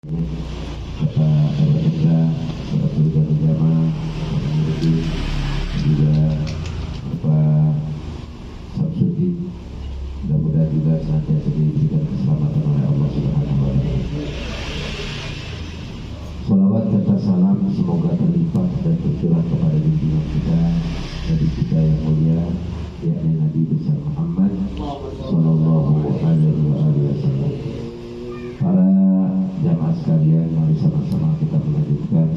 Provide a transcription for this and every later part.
kata Enda Rasulullah Jamaah juga Sabsuti, mudah-mudahan juga senantiasa diberikan keselamatan oleh Allah Subhanahu wa Ta'ala. Salawat serta salam semoga terlimpah dan tercurah kepada junjungan kita, Nabi kita yang mulia, yakni Nabi besar Muhammad Sallallahu Alaihi Wasallam. Para jamaah sekalian, mari sama-sama kita melanjutkan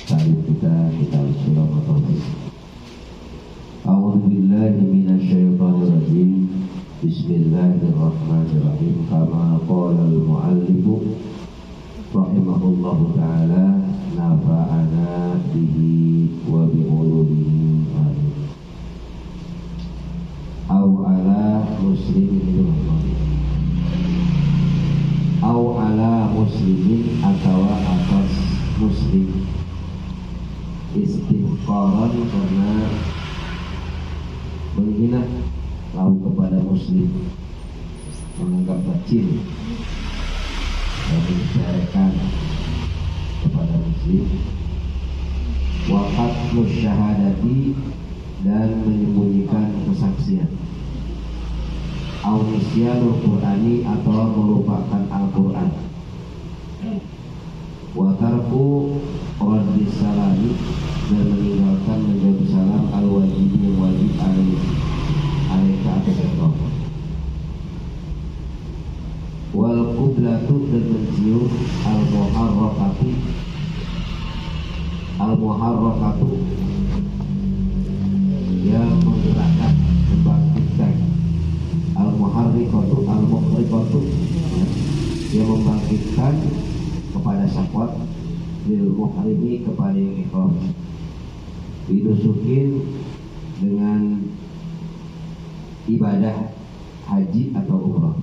ta'lim kita Al-Surah Al-Tawfiq. A'udzu billahi minasyaitonir rajim. Bismillahirrahmanirrahim. Kama qala al-mu'allif rahimahullahu ta'ala, nafa'ana bihi wa bi'ulumihi amin. Au ala muslimin au ala muslimin atau atas muslim, istighfaran karena menghina lahu kepada muslim, menganggap kecil dan menceritakan kepada muslim, waqat musyahadati dan menyembunyikan kesaksian, Al-Nisyanul Qur'ani atau melupakan Al-Quran, wa tarku raddis salami dan meninggalkan menjawab salam al-wajib yang wajib alaika atas engkau, wal qiblatu dan mencium al-muharrakatu yang menggerakkan, membangkitkan, al-muharrikatu yang membangkitkan kepada syahwat, lil muhrimi kepada yang ikhram, bidusukin dengan ibadah haji atau umrah,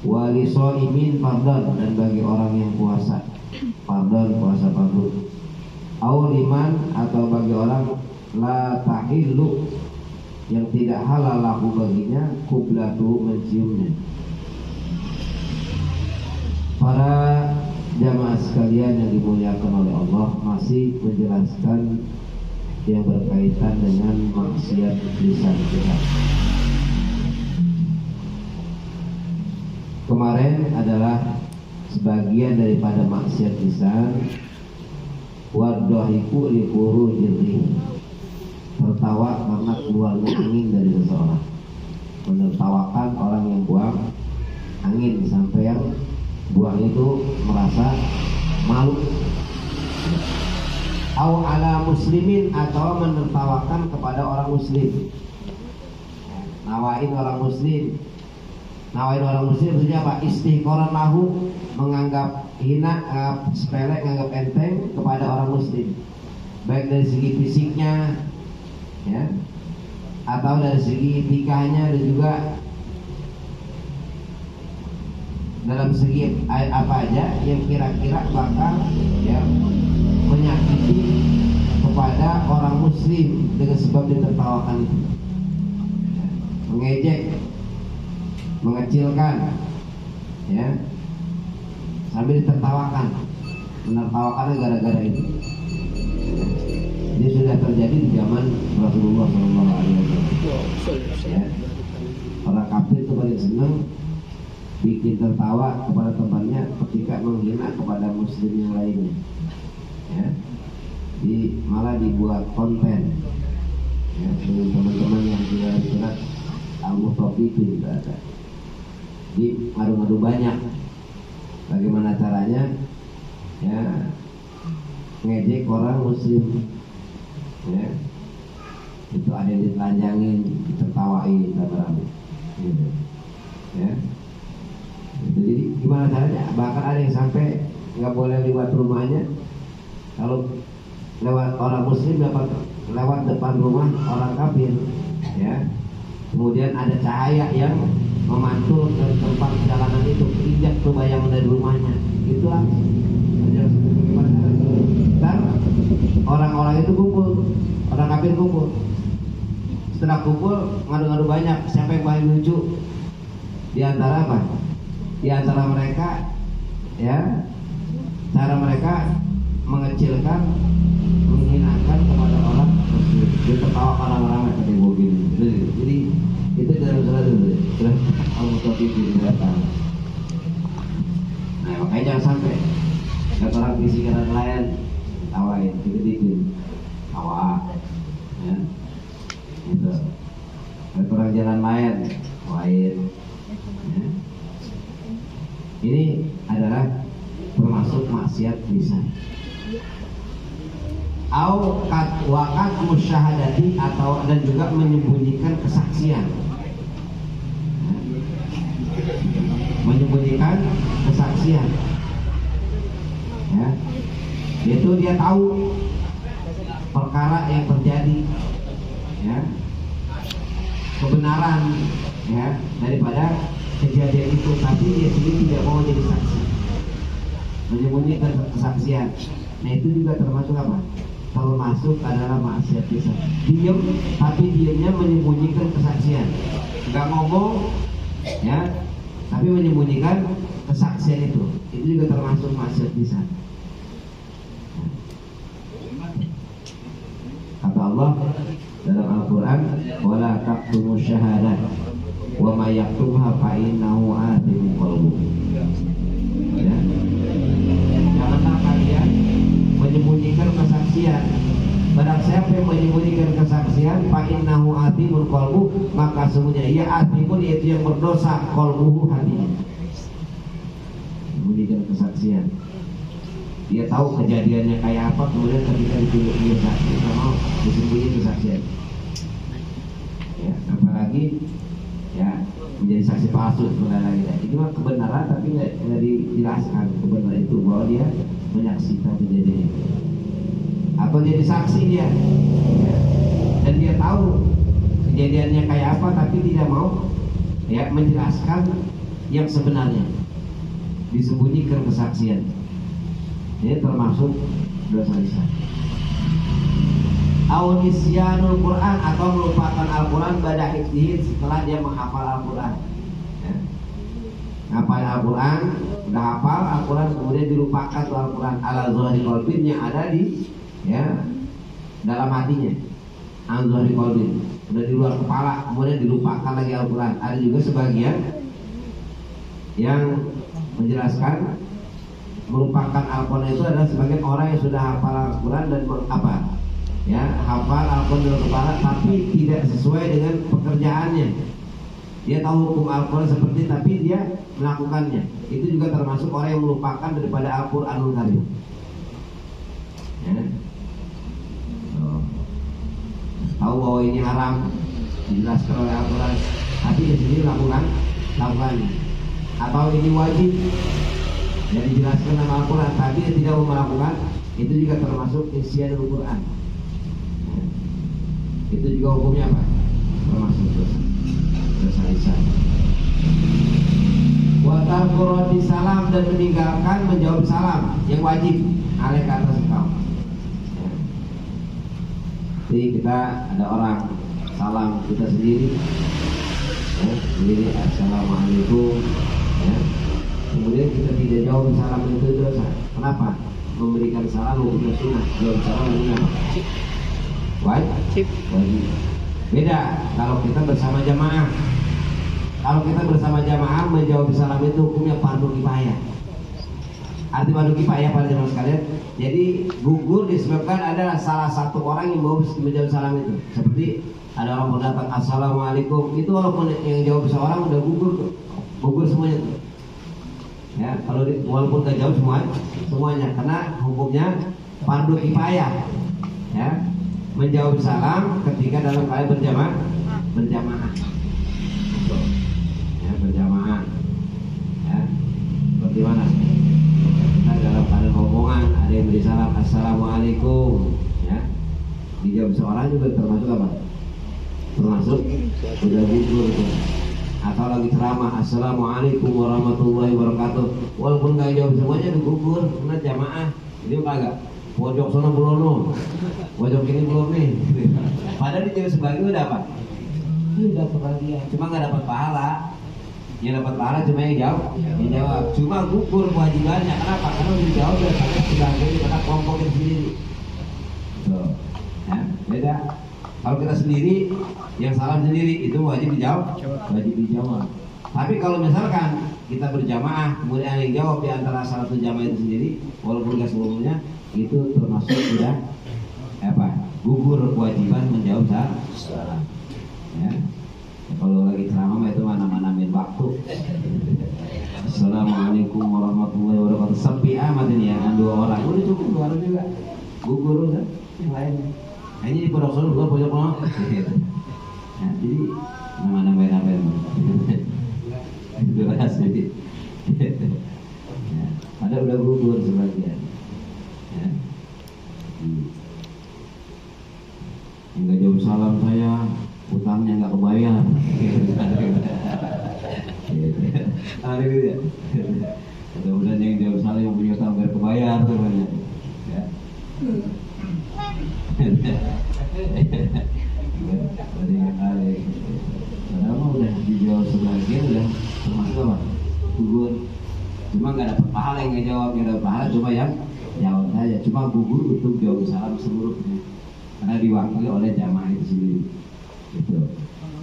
wali shaimin fardhan dan bagi orang yang puasa fardhan, puasa fardhu, au liman atau bagi orang la tahillu yang tidak halal lahu baginya, kublatu menciumnya. Para jamaah sekalian yang dimuliakan oleh Allah, masih menjelaskan yang berkaitan dengan maksiat lisan kita. Kemarin adalah sebagian daripada maksiat lisan, wadhahiku li khurujir, tertawa karena keluarnya angin dari seseorang, menertawakan orang yang buang angin sampai yang buang itu merasa malu. Au ala muslimin atau menertawakan kepada orang muslim, nawain orang muslim maksudnya apa? Istihqaran lahu, menganggap hina, sepele, menganggap enteng kepada orang muslim, baik dari segi fisiknya ya, atau dari segi etikanya, dan juga dalam segi apa aja yang kira-kira bakal ya menyakiti kepada orang muslim dengan sebab ditertawakan itu, mengejek, mengecilkan ya, sambil ditertawakan, menertawakannya gara-gara itu. Ini sudah terjadi di zaman Rasulullah SAW. Ya. Orang kafir itu paling senang bikin tertawa kepada temannya ketika menghina kepada muslim yang lainnya. Ya. Malah dibuat konten. Ya, dengan teman-teman yang tinggal di surat Al-Mutaffifin juga ada. Di ngadu-ngadu banyak. Bagaimana caranya? Ya, ngejek orang muslim. Ya, itu ada yang ditelanjangin, ditertawain, rame-rame, gitu. Ya, jadi gimana caranya? Bahkan ada yang sampai nggak boleh lewat rumahnya. Kalau lewat orang muslim dapat lewat depan rumah orang kafir, ya. Kemudian ada cahaya yang memantul dari tempat jalanan itu, injak tuh bayangan dari rumahnya. Itu langsung. Dan orang-orang itu kumpul, orang kafir kumpul. Setelah kumpul ngadu-ngadu banyak, siapa yang paling lucu? Di antara apa? di antara mereka ya, cara mereka mengecilkan, menghinakan kepada orang tersebut. Dia tertawa orang-orang yang pakai mobil. Jadi itu dalam surat itu sudah al-mutaffifin datang. Nah makanya jangan sampai kata orang visi kanan lain tawain, dikit-dikit tawa, ya, gitu. Kata orang jalan lain tawain, ya. Ini adalah termasuk maksiat lisan. Au wakat musyahadati, atau dan juga menyembunyikan kesaksian, menyembunyikan kesaksian, ya, yaitu dia tahu perkara yang terjadi, ya, kebenaran, ya, daripada kejadian itu, tapi dia sendiri tidak mau jadi saksi, menyembunyikan kesaksian. Nah itu juga termasuk apa? Termasuk adalah maksiat lisan. Diam, tapi diamnya menyembunyikan kesaksian, nggak ngomong, ya, tapi menyembunyikan kesaksian itu juga termasuk maksiat lisan. Kata Allah dalam Al-Quran, wala taqtumu syahadat wa ma yaktumha fa innahu athimun qalbuh. Ya. Janganlah kalian menyembunyikan kesaksian. Barang siapa yang menyembunyikan kesaksian, fa innahu athimun qalbuh, maka sesungguhnya ia athimun, yaitu yang berdosa, qalbuhu, hatinya. Menyembunyikan kesaksian. Dia tahu kejadiannya kayak apa, kemudian ketika ditunjuk dia saksi, sama disembunyikan kesaksian. Ya, apalagi ya menjadi saksi palsu sebenarnya. Itu mah kebenaran tapi nggak dijelaskan kebenaran itu bahwa dia menyaksikan kejadian itu. Atau jadi saksi dia, ya, dan dia tahu kejadiannya kayak apa tapi tidak mau ya menjelaskan yang sebenarnya, disembunyikan kesaksian. Ini termasuk dosa lisan. Au nisyanul Quran, atau melupakan Al-Quran pada hifdzihi, setelah dia menghafal Al-Quran, ya. Ngapal Al-Quran, udah hafal Al-Quran, kemudian dilupakan Al-Quran ala zahri qalbin, yang ada di ya dalam hatinya, an zahri qalbin, udah di luar kepala, kemudian dilupakan lagi Al-Quran. Ada juga sebagian yang menjelaskan melupakan Al-Quran itu adalah sebagian orang yang sudah hafal Al-Quran dan apa ya, hafal Al-Quran dalam kepala tapi tidak sesuai dengan pekerjaannya. Dia tahu hukum Al-Quran seperti, tapi dia melakukannya. Itu juga termasuk orang yang melupakan daripada Al-Quranul Karim, ya. Tahu bahwa ini haram, dijelaskan oleh Al-Quran, tapi dia sendiri lakukannya. Atau ini wajib, yang dijelaskan dalam Al-Quran, tapi dia tidak mau melakukan, itu juga termasuk isyanul Quran. Itu juga hukumnya apa? Termasuk dosa lisan. Wa tarku salam, dan meninggalkan menjawab salam yang wajib alaih ke atas engkau. Jadi kita ada orang salam kita sendiri, ya, sendiri assalamualaikum, ya. Kemudian kita tidak jawab salam, itu dosa. Kenapa? Memberikan salam hukumnya sunnah, jawab salam hukumnya wajib. Beda kalau kita bersama jamaah. Kalau kita bersama jamaah menjawab salam itu hukumnya fardu kifayah. Arti fardu kifayah pada jamaah sekalian. Jadi gugur disebabkan adalah salah satu orang yang mau menjawab salam itu. Seperti ada orang datang assalamualaikum, itu walaupun yang jawab seorang udah gugur semuanya tuh. Ya, kalau walaupun gak jawab semuanya, karena hukumnya fardu kifayah, ya, menjawab salam ketika dalam keadaan berjamaah, ya, berjamaah, ya, bagaimana? Nah, dalam keadaan rombongan ada yang beri salam assalamualaikum, ya, dijawab seorang juga termasuk apa? Termasuk sudah gugur itu. Atau lagi ceramah assalamualaikum warahmatullahi wabarakatuh, walaupun nggak jawab semuanya gugur karena jamaah. Jadi kagak pojok sana belum, pojok ini belum nih. Padahal dijawab sebagian udah apa? Udah kebahagiaan, cuma nggak dapat pahala. Yang dapat pahala cuma yang jawab. Cuma gugur kewajibannya. Kenapa? Karena udah dijawab sudah jadi karena kelompok sendiri. Tuh. Ya, beda. Kalau kita sendiri yang salah sendiri itu wajib dijawab. Tapi kalau misalkan kita berjamaah kemudian yang jawab di antara salah satu jamaah itu sendiri, walaupun gak seluruhnya, itu termasuk sudah gugur kewajiban menjawab salah. Ya. Kalau lagi ceramah itu mana-manamin waktu. Assalamualaikum warahmatullahi wabarakatuh. Sepi amat ini ya, kan 2 orang. Udah cukup 2 orang juga. Gugur udah yang lainnya. Hanya di pojok sana juga pojok mana. Nah, jadi nama-namain. Itu asli. Ada udah gugur sebagian. Ya. Enggak jawab salam saya, utangnya nggak kebayar. Ada gitu ya. Mudah-mudahan yang jawab salam yang punya utang biar kebayar tuh banyak. Ya. Padahal mah udah dijawab sebagian udah termasuk apa? Gugur. Cuma nggak dapat pahala yang ngejawab, nggak dapat pahala cuma yang jawab saja. Cuma gugur untuk jawab salam seluruhnya. Karena diwakili oleh jamaah itu sendiri. Itu.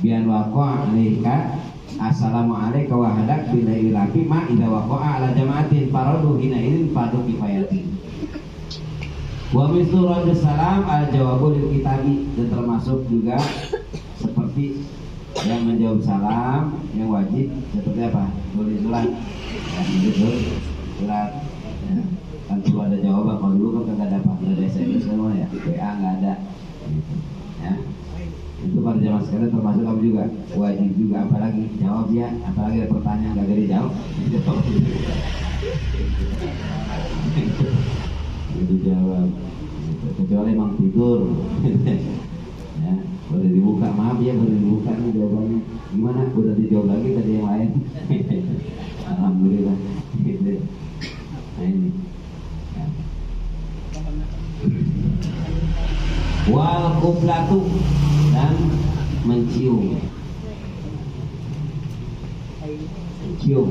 Bian waqa alaika assalamualaikum wa hadak bila ilafi ma idza waqa'a ala jama'atin faradu hina idin fadu kifayatin. Wa mislu radus salam al jawabu lil kitabi, dan termasuk juga seperti yang menjawab salam yang wajib seperti apa? Tulis surat. Ya, tulis surat. Ya. Kan perlu ada jawaban. Kalau dulu kan nggak ada SMS semua ya, WA nggak ada. Gitu. Ya. Itu pada zaman sekarang termasuk kamu juga wajib juga, apalagi jawab ya, apalagi ada pertanyaan nggak ada jawab. Itu jawab. Kecuali emang tidur. Ya, boleh dibuka, maaf ya boleh dibuka nih jawabannya. Gimana? Udah dijawab lagi tadi yang lain. Alhamdulillah. Gitu. Nah ini. Ya. Wal kublatu, dan mencium. Ya.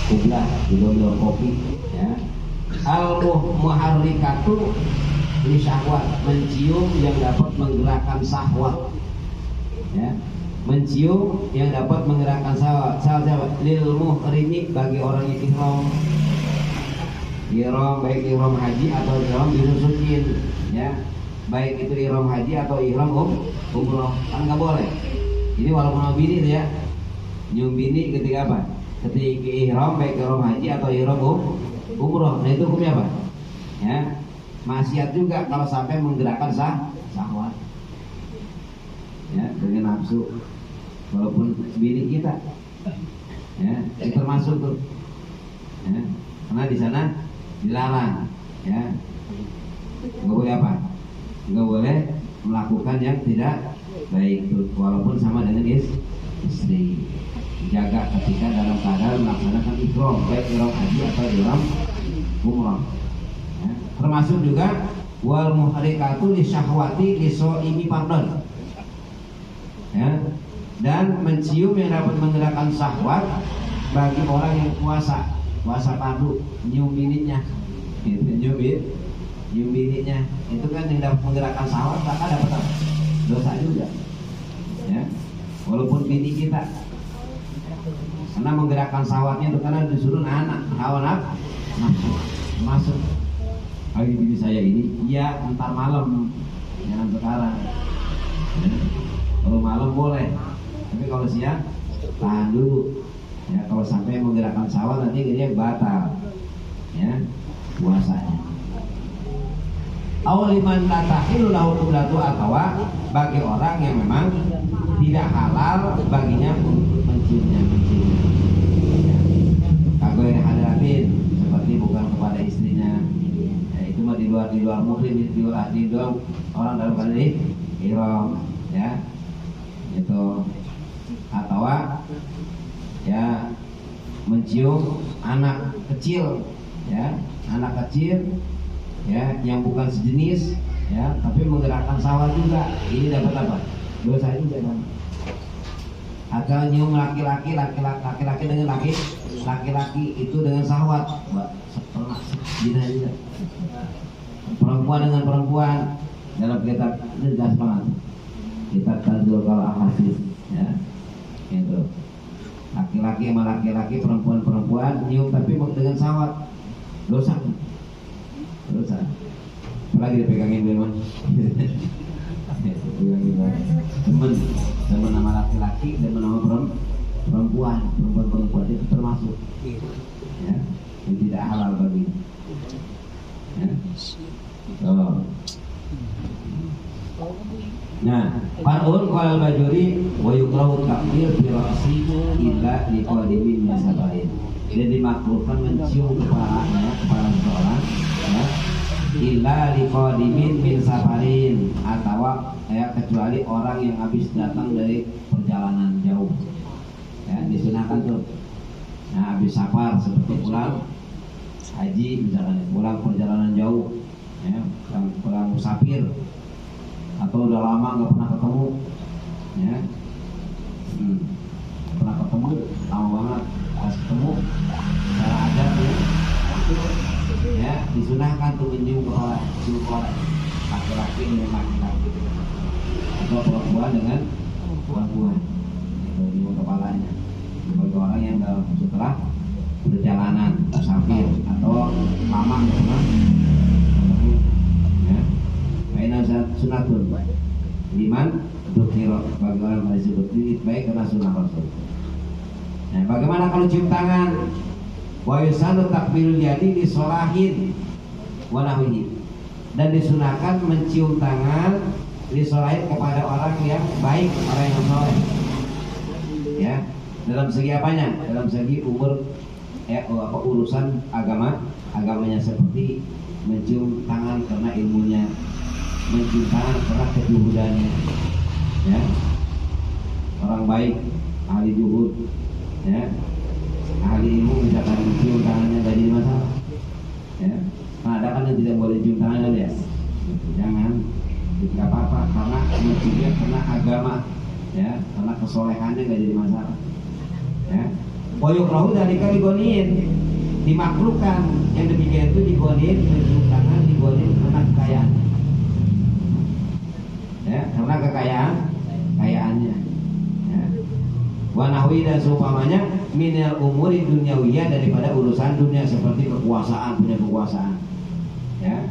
Kublah juga kopi. Ya. Al muharrikatu li syahwat, mencium yang dapat menggerakkan syahwat. Ya. Mencium yang dapat menggerakkan syahwat. Lil muhrimi, bagi orang yang ihram, baik ihram haji atau ihram dinusukin, ya. Baik itu ihram haji atau ihram umroh, kan nggak boleh. Ini walaupun sama bini itu ya, nyium bini ketika apa? Ketika ihram, baik ihram haji atau ihram umroh. Nah itu hukumnya apa? Ya, maksiat juga kalau sampai menggerakkan syahwat. Ya, dengan nafsu, walaupun bini kita. Ya, itu termasuk tuh. Ya, karena di sana dilarang. Ya, nggak boleh apa? Nggak boleh melakukan yang tidak baik tuh, walaupun sama dengan istri. Jaga ketika dalam keadaan melaksanakan ihram, baik ihram haji atau ihram umrah. Ya. Termasuk juga wal muharrikatu li syahwati li shaimi fardhan. Ya. Dan mencium yang dapat menggerakkan syahwat bagi orang yang puasa fardu, nyium bininya. Itu nyium bininya. Itu kan yang dapat menggerakkan syahwat, maka dapat apa? Dosa juga. Ya. Walaupun bini kita, karena menggerakkan syahwatnya itu karena disuruh anak hawa nafsu masuk. Hari bini saya ini, iya ntar malam, jangan sekarang. Ya. Kalau malam boleh, tapi kalau siang tahan dulu. Ya, kalau sampai menggerakkan syahwat nanti dia batal. Ya, puasanya. Awaliman latahilu lahu qublatu, atau bagi orang yang memang tidak halal baginya untuk menciumnya. Kagoi hadratin, seperti bukan kepada istrinya. Ya, itu mah di luar muhrim, di luar orang dalam keadaan ihram, ya. Itu atau ya mencium anak kecil, ya, anak kecil, ya, yang bukan sejenis, ya, tapi menggerakkan syahwat juga. Ini dapat apa? Dosa juga kan. atau nyium laki-laki dengan laki-laki itu dengan syahwat, pernah zina. Perempuan dengan perempuan dalam kitab ini jelas banget. Kitab Tanzil Al-Ahadits ya. Gitu. Laki-laki sama laki-laki, perempuan nyium tapi dengan syahwat. Dosa. Apalagi dipegangin memang. Teman nama laki-laki, teman nama perempuan itu termasuk ya, yang tidak halal bagi ya. Nah, Far'un qala al-Bajuri wa yukrahu takbir bi ra'si illa liqadimin min sabarin. Jadi dimakruhkan mencium kepala seseorang ya, illa liqadimin min safarin, atau ya kecuali orang yang habis datang dari perjalanan jauh. Ya, disunahkan tuh. Nah, habis safar seperti pulang haji misalkan, pulang perjalanan jauh ya, pulang musafir atau udah lama nggak pernah ketemu ya, pernah ketemu lama banget, pas ketemu cara adat ya, itu ya disunahkan tuh mencium kepala laki-laki dengan laki-laki atau perempuan dengan perempuan, itu mencium kepalanya bagi orang yang setelah perjalanan musafir atau lama nggak pernah ya. Karena sunatun liman dzukira, bagi orang yang disebut ini baik karena sunnah Rasul. Nah, bagaimana kalau cium tangan? Wa yusanu takbirul yadi li sholahin wa nahwihi, dan disunahkan mencium tangan li sholahin kepada orang yang baik, orang yang soleh. Ya, dalam segi apanya? Dalam segi umur urusan agamanya, seperti mencium tangan karena ilmunya, mencium tangan karena kejuhudannya ya, orang baik, ahli juhud ya, ahli ilmu, misalkan mencium tangannya tidak jadi masalah ya. Nah, ada kan yang tidak boleh cium tangan ya, jangan, tidak apa-apa, karena menciumnya karena agama ya, karena kesolehannya tidak jadi masalah ya. Wayukrahu dari kaligonin, dimakruhkan yang demikian itu digonin, mencium tangan digonin karena kekayaan ya, karena kekayaannya ya. Wanahwi dan seumpamanya minal umuri dunyawiyah, daripada urusan dunia seperti kekuasaan, punya kekuasaan ya,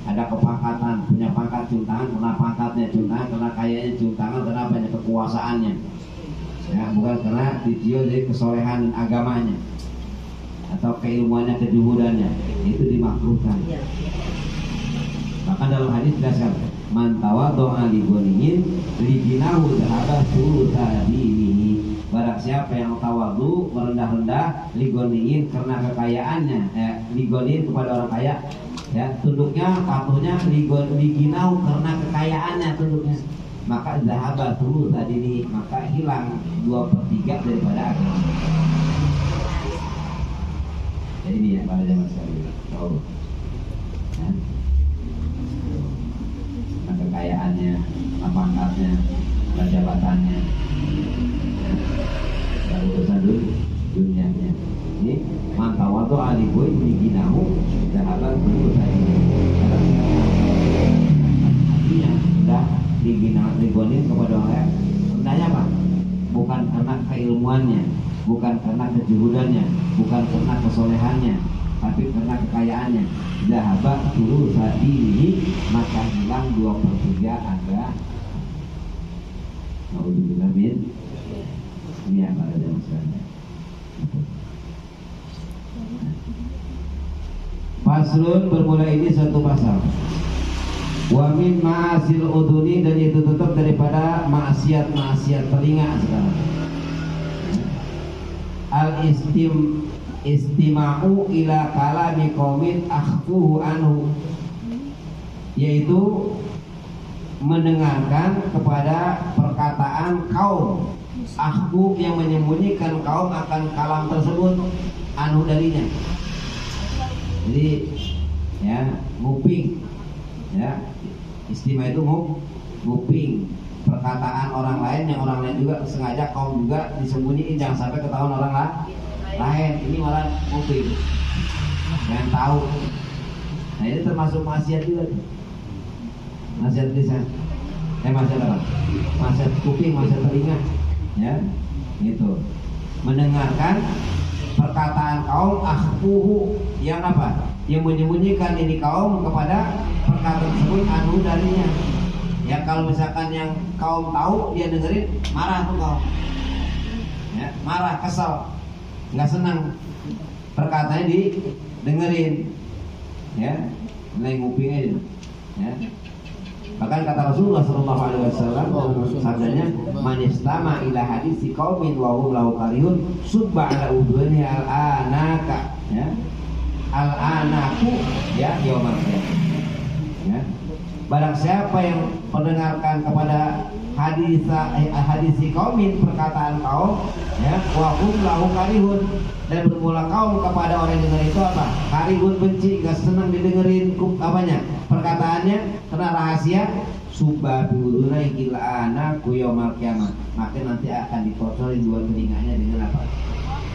ada kepangkatan, punya pangkat, cium tangan karena pangkatnya, cium tangan karena kayanya, cium tangan karena banyak kekuasaannya ya, bukan karena dicium dari kesolehan agamanya atau keilmuannya, kejuhudannya, itu dimakruhkan. Bahkan dalam hadis jelaskan, man tawaddo'a li ghaniyin lijinahu dhahaba thulutsa dinihi, barang siapa yang tawadhu, merendah-rendah, li ghaniyin karena kekayaannya, li ghaniyin kepada orang kaya ya, tunduknya, patuhnya, lijinahu karena kekayaannya tunduknya, maka dhahaba thulutsa dinihi, maka hilang 2/3 daripada agama. Jadi ini ya pada zaman sekarang tahu ya, kekayaannya, pangkatnya, jabatannya, dan urusan dunianya. Ini mantau atau aliboy diginahu sahabat berusaha ini. Artinya sudah digonin kepada orang. Sebenarnya apa? Bukan karena keilmuannya, bukan karena kejuhudannya, bukan karena kesolehannya, tapi karena kekayaannya. Zahabah dulu saat ini, maka hilang 2/3 agama. Alhamdulillah min. Ini yang pada zaman sekarang. Faslun, bermula ini satu pasal. Wa min ma'asil udhuni, dan itu tetap daripada maksiat telinga sekarang. Istima'u ila kalami qaumin akhfuhu anhu, yaitu mendengarkan kepada perkataan kaum, akhfu yang menyembunyikan kaum akan kalam tersebut, anhu darinya. Jadi ya, nguping ya, istima itu nguping, perkataan orang lain yang orang lain juga sengaja kaum juga disembunyiin, jangan sampai ketahuan orang lain. Ini orang kuping, jangan tahu. Nah ini termasuk maksiat juga, maksiat lisan, maksiat apa? Maksiat kuping, maksiat telinga, ya, itu mendengarkan perkataan kaum akhfuhu yang apa? Yang menyembunyikan ini kaum kepada perkataan tersebut anu darinya. Ya kalau misalkan yang kaum tahu dia dengerin, marah tuh kaum, ya, marah, kesal, nggak senang perkataannya didengerin, ya, mulai nguping aja, ya. Bahkan kata Rasulullah SAW sabdanya, manistama ila hadisi qaumin wa hum lahu karihun subba ala udhuni al-anaka, ya, al-anaku, ya, yaumul qiyamah, ya. Barang siapa yang mendengarkan kepada hadisi kaumin, perkataan kaum, ya, wa hum lahu karihun, dan bermula kaum kepada orang yang dengar itu apa? Karihun, benci, gak senang didengerin apanya? Perkataannya, karena rahasia, subba biudunai ila anaku yaumul qiyamah, maka nanti akan dikocorin dua telinganya dengan apa?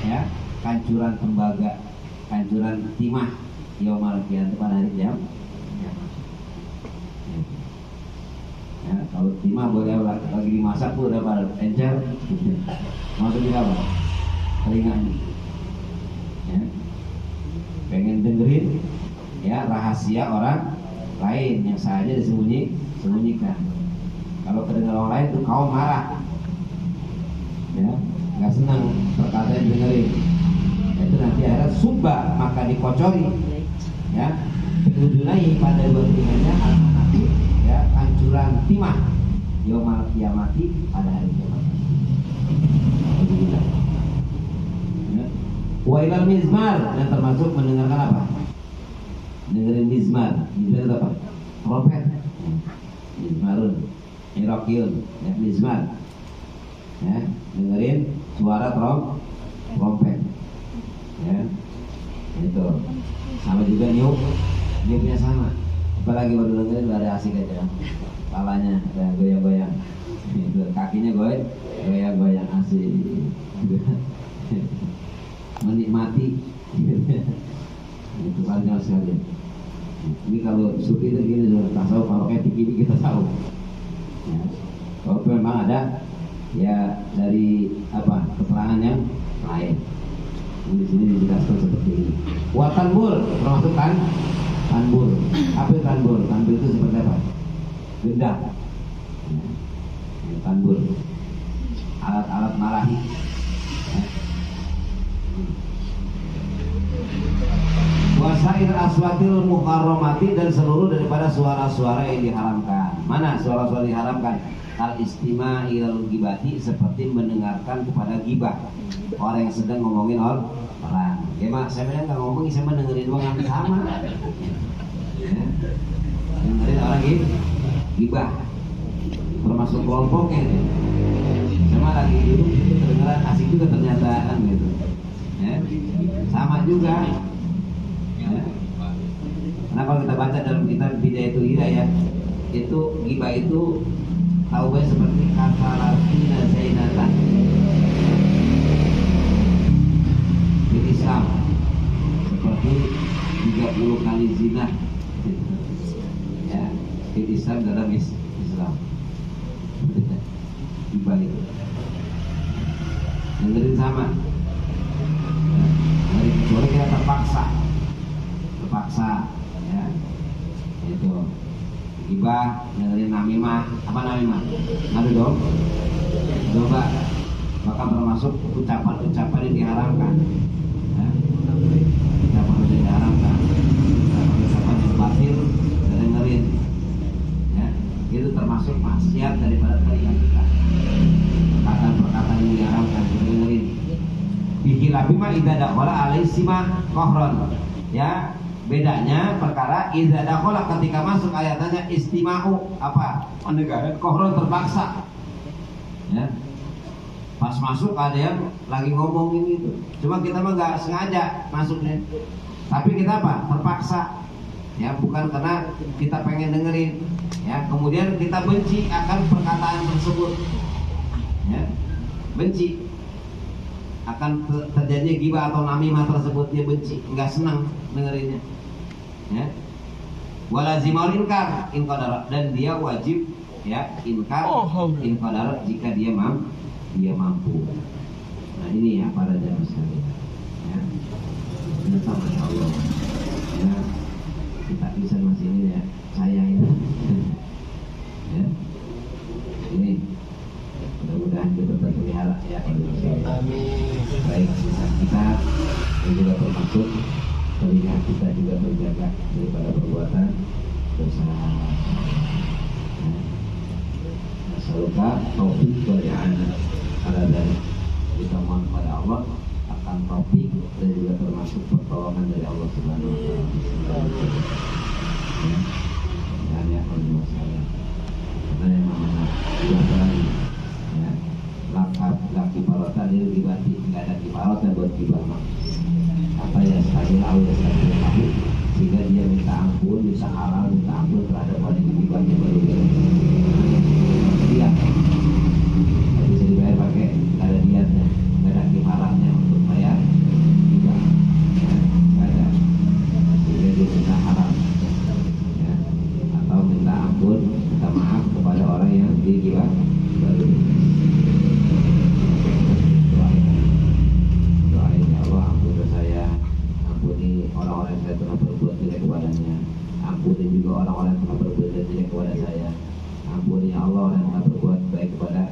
Ya, kancuran tembaga, kancuran timah yaumul qiyamah, pada hari kiamat. Ya, kalau timah boleh lagi dimasak tuh udah pada encer, maksudnya apa? Telinganya, ya, pengen dengerin, ya, rahasia orang lain yang saja disembunyikan. Kalau kedengar orang lain tuh kaum marah, ya, nggak senang perkataan dengerin. Itu nanti akhirnya subba, maka dikocori, ya, ujunai pada dua telinganya anak-anakku, ya, ancuran timah yaumul qiyamati, pada hari kiamat. Ya. Wa ilal mizmar, dan termasuk mendengarkan apa? Dengerin mizmar. Mizmar itu apa? Trompet. Mizmarun, irokiun, ya, mizmar. Ya, dengerin suara trompet. Ya, itu sama juga niupnya sama. Apalagi baru dengerin udah ada asik aja, kepalanya ada goyang-goyang, kakinya goyang-goyang, asik, menikmati, itu panjang sekali. Ini kalau sufi itu gini, sudah tahu, kalau etik ini kita tahu, ya. Kalau memang ada, ya, dari apa keterangan yang lain. Di sini dijelaskan seperti ini. Watanbur termasuk tanbur. Apa itu tanbur? Tanbur itu seperti apa? Gendang. Ya, tanbur. Alat-alat marahi. Ya. Wasair aswatil muharramati, dan seluruh daripada suara-suara yang diharamkan. Mana suara-suara diharamkan? Al-istima' ilal ghibati, seperti mendengarkan kepada ghibah, orang yang sedang ngomongin orang. Ya mak, saya bilang nggak ngomongin, saya dengerin doang, sama. Ya. Dengerin orang ghibah, termasuk kelompoknya. Sama lagi dulu kedengeran asik juga ternyata, kan gitu. Ya. Sama juga. Ya. Karena kalau kita baca dalam kitab Bidayatul Hidayah, itu ghibah itu tahu seperti kata Rasulullah Zainatan di Islam, seperti 30 kali zina, ya, di Islam, dalam Islam. Ghibah itu dengerin sama, ya, dari kecuali kita terpaksa, ya, itu ghibah, dengerin namimah. Apa namimah? Ngadu domba. Maka termasuk ucapan-ucapan yang diharamkan, ya. Ucapan yang diharamkan, ucapan yang batil, dengerin, ya, itu termasuk maksiat daripada telinga kita. Perkataan-perkataan yang diharamkan, dengerin. Bihilabi ma idza dakhala alaisima kohron, ya. Bedanya perkara idza dakhala, ketika masuk ayatannya istima'u, apa? Mendengarkan kohron, terpaksa. Ya. Pas masuk ada yang lagi ngomongin itu. Cuma kita mah nggak sengaja masuknya. Tapi kita apa? Terpaksa. ya, bukan karena kita pengen dengerin, ya, kemudian kita benci akan perkataan tersebut, ya, benci akan terjadi ghibah atau namimah tersebut, dia benci, nggak senang dengerinnya, ya. Walazimal inkar in qadara, dan dia wajib, ya, inkar in qadara jika dia mampu. Nah ini ya para jamaah sekalian, ya. Ternyata Masya Allah, ya, kita bisa masih ini ya, saya ini ya, ini mudah-mudahan kita terpelihara ya. Amin. Baik lisan kita dan juga termasuk telinga kita juga terjaga daripada perbuatan dosa. Masaluka taufik wal i'anah ala dzalik. Kita mohon pada Allah akan taufik dan juga termasuk pertolongan dari Allah Subhanahu wa taala. Dan ya kalau saya karena yang namanya lagi, ya, laki parota dia dibati, nggak ada kiparota buat kibarma. Apa ya sekali tahu ya sekali tahu, sehingga dia minta ampun, minta halal, minta ampun terhadap orang yang dibagi baru dia. Dia nggak bisa dibayar pakai, nggak ada diatnya, nggak ada kiparatnya untuk bayar, tidak, nggak ada. Sehingga dia minta halal, ya, atau minta ampun, minta maaf kepada orang yang digibah baru. Doain ya Allah, ampuni saya, ampuni orang-orang yang saya telah berbuat jelek kepadanya, ampuni juga orang-orang yang telah berbuat jelek kepada saya, ampuni ya Allah yang telah berbuat baik kepada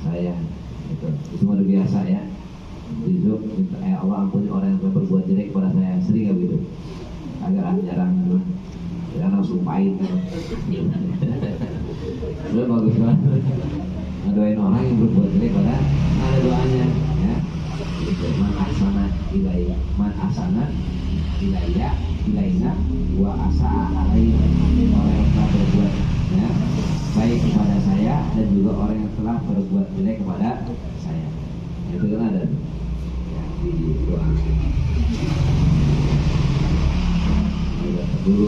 saya. Itu luar biasa ya. Besok ya Allah, ampuni orang yang telah berbuat jelek kepada saya. Sering nggak begitu? Agar jarang gitu. Jangan langsung pahit. Itu bagus banget. Ngedoain orang yang berbuat jelek pada ada doanya, ya. Man asana ilayya, man asana ilayya, ilayna wa asa'a alaihi. Orang yang telah berbuat, ya, baik kepada saya dan juga orang yang telah berbuat jelek kepada saya. Itu kan ada, ya, di doa. Dulu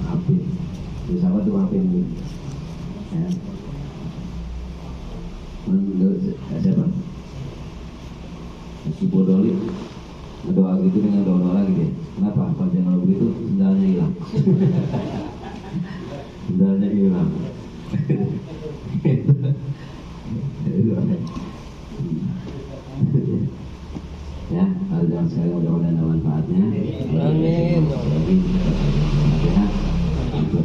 maafin, bisa apa tuh maafin dulu, ya. Menurut siapa? Si Bodoli berdoa gitu dengan doa lagi deh. Kenapa? Pas jangan begitu sendalnya hilang. Sendalnya hilang. Ya, kalau jangan sekali mudah-mudahan ada manfaatnya. Amin.